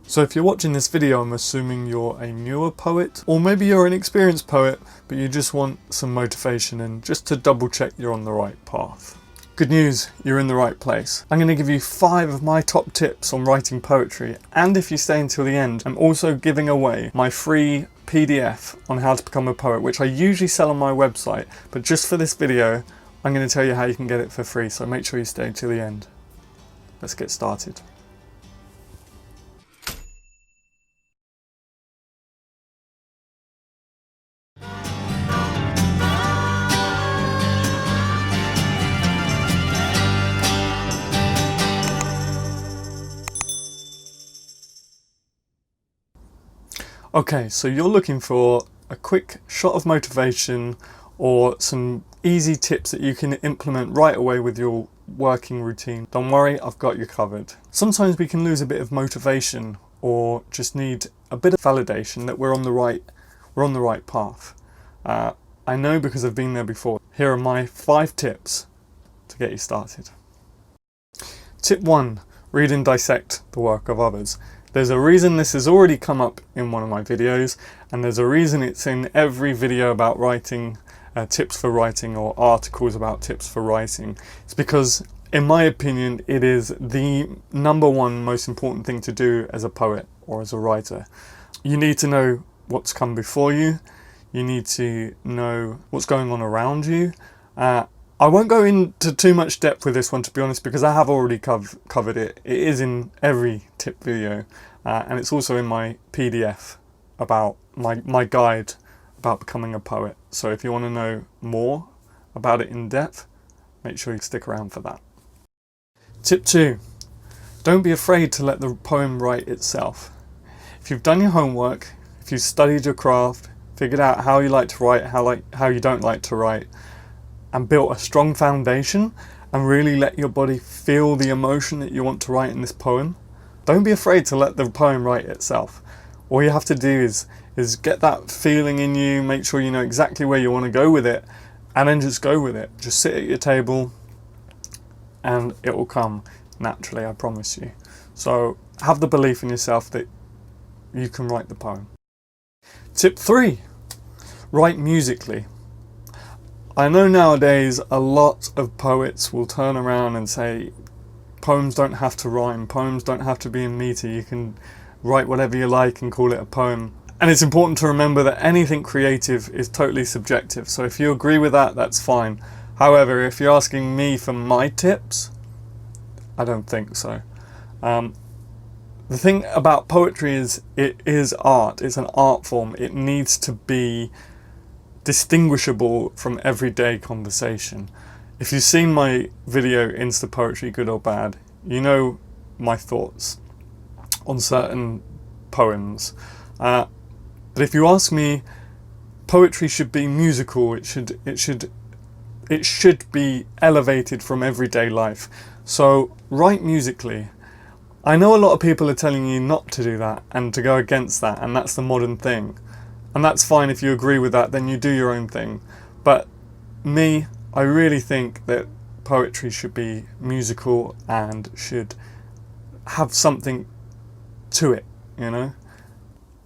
So if you're watching this video, I'm assuming you're a newer poet, or maybe you're an experienced poet, but you just want some motivation and just to double check you're on the right path. Good news, you're in the right place. I'm going to give you 5 of my top tips on writing poetry, and if you stay until the end, I'm also giving away my free PDF on how to become a poet, which I usually sell on my website, but just for this video, I'm going to tell you how you can get it for free, so make sure you stay until the end. Let's get started. Okay, so you're looking for a quick shot of motivation or some easy tips that you can implement right away with your working routine. Don't worry, I've got you covered. Sometimes we can lose a bit of motivation or just need a bit of validation that we're on the right path. I know because I've been there before. Here are my 5 tips to get you started. Tip 1, read and dissect the work of others. There's a reason this has already come up in one of my videos, and there's a reason it's in every video about writing, tips for writing, or articles about tips for writing. It's because, in my opinion, it is the #1 most important thing to do as a poet or as a writer. You need to know what's come before you. You need to know what's going on around you. I won't go into too much depth with this one, to be honest, because I have already covered it. It is in every tip video, and it's also in my PDF about my guide about becoming a poet. So if you want to know more about it in depth, make sure you stick around for that. Tip 2, don't be afraid to let the poem write itself. If you've done your homework, if you've studied your craft, figured out how you like to write, how you don't like to write, and built a strong foundation and really let your body feel the emotion that you want to write in this poem, don't be afraid to let the poem write itself. All you have to do is get that feeling in you, make sure you know exactly where you want to go with it, and then just go with it. Just sit at your table and it will come naturally, I promise you. So have the belief in yourself that you can write the poem. Tip 3, write musically. I know nowadays a lot of poets will turn around and say poems don't have to rhyme, poems don't have to be in meter, you can write whatever you like and call it a poem. And it's important to remember that anything creative is totally subjective, so if you agree with that, that's fine. However, if you're asking me for my tips, I don't think so. The thing about poetry is it is art, it's an art form, it needs to be distinguishable from everyday conversation. If you've seen my video Insta Poetry Good or Bad, you know my thoughts on certain poems. But if you ask me, poetry should be musical. It should be elevated from everyday life. So write musically. I know a lot of people are telling you not to do that and to go against that, and that's the modern thing. And that's fine. If you agree with that, then you do your own thing. But me, I really think that poetry should be musical and should have something to it, you know?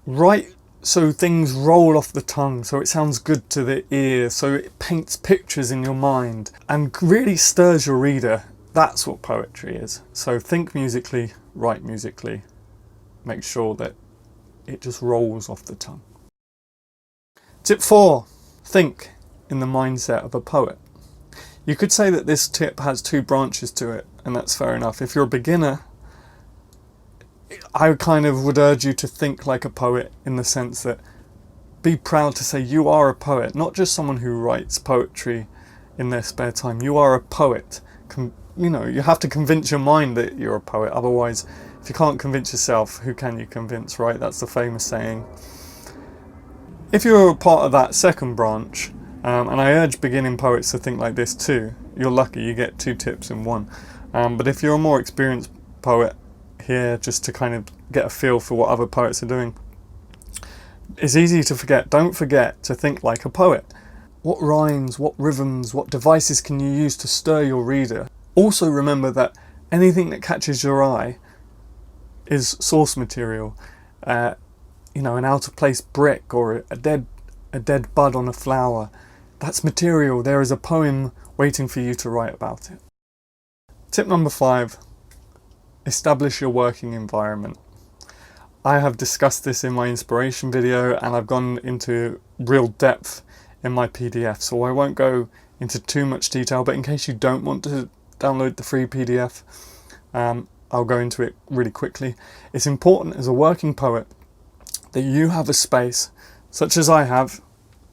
Write so things roll off the tongue, so it sounds good to the ear, so it paints pictures in your mind and really stirs your reader. That's what poetry is. So think musically, write musically. Make sure that it just rolls off the tongue. Tip 4, think in the mindset of a poet. You could say that this tip has 2 branches to it, and that's fair enough. If you're a beginner, I kind of would urge you to think like a poet, in the sense that be proud to say you are a poet, not just someone who writes poetry in their spare time. You are a poet. You know, you have to convince your mind that you're a poet. Otherwise, if you can't convince yourself, who can you convince, right? That's the famous saying. If you're a part of that second branch, and I urge beginning poets to think like this too, you're lucky, you get 2 tips in one. But if you're a more experienced poet here, just to kind of get a feel for what other poets are doing, it's easy to forget. Don't forget to think like a poet. What rhymes, what rhythms, what devices can you use to stir your reader? Also remember that anything that catches your eye is source material. You know, an out of place brick or a dead bud on a flower. That's material. There is a poem waiting for you to write about it. Tip number 5, establish your working environment. I have discussed this in my inspiration video, and I've gone into real depth in my PDF, so I won't go into too much detail, but in case you don't want to download the free PDF, I'll go into it really quickly. It's important as a working poet that you have a space, such as I have.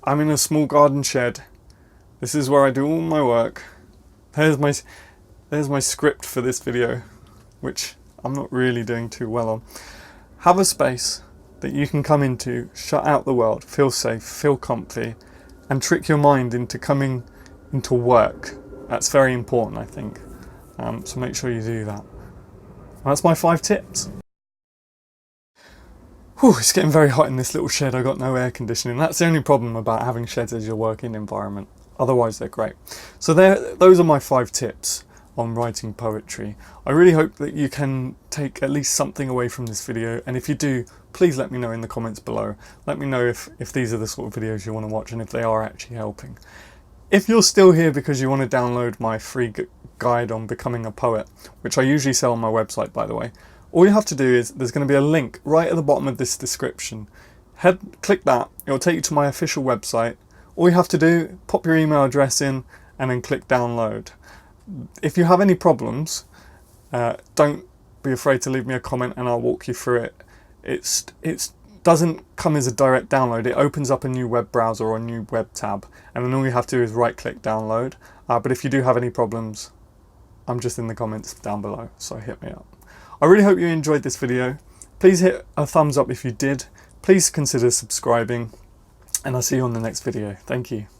I'm in a small garden shed. This is where I do all my work. There's my script for this video, which I'm not really doing too well on. Have a space that you can come into, shut out the world, feel safe, feel comfy, and trick your mind into coming into work. That's very important, I think. So make sure you do that. And that's my 5 tips. Whew, it's getting very hot in this little shed. I got no air conditioning. That's the only problem about having sheds as your working environment. Otherwise, they're great. So those are my 5 tips on writing poetry. I really hope that you can take at least something away from this video, and if you do, please let me know in the comments below. Let me know if these are the sort of videos you want to watch and if they are actually helping. If you're still here because you want to download my free guide on becoming a poet, which I usually sell on my website, by the way, all you have to do is, there's going to be a link right at the bottom of this description. Click that, it'll take you to my official website. All you have to do, pop your email address in and then click download. If you have any problems, don't be afraid to leave me a comment and I'll walk you through it. It doesn't come as a direct download. It opens up a new web browser or a new web tab, and then all you have to do is right click download. But if you do have any problems, I'm just in the comments down below, so hit me up. I really hope you enjoyed this video. Please hit a thumbs up if you did. Please consider subscribing, and I'll see you on the next video. Thank you.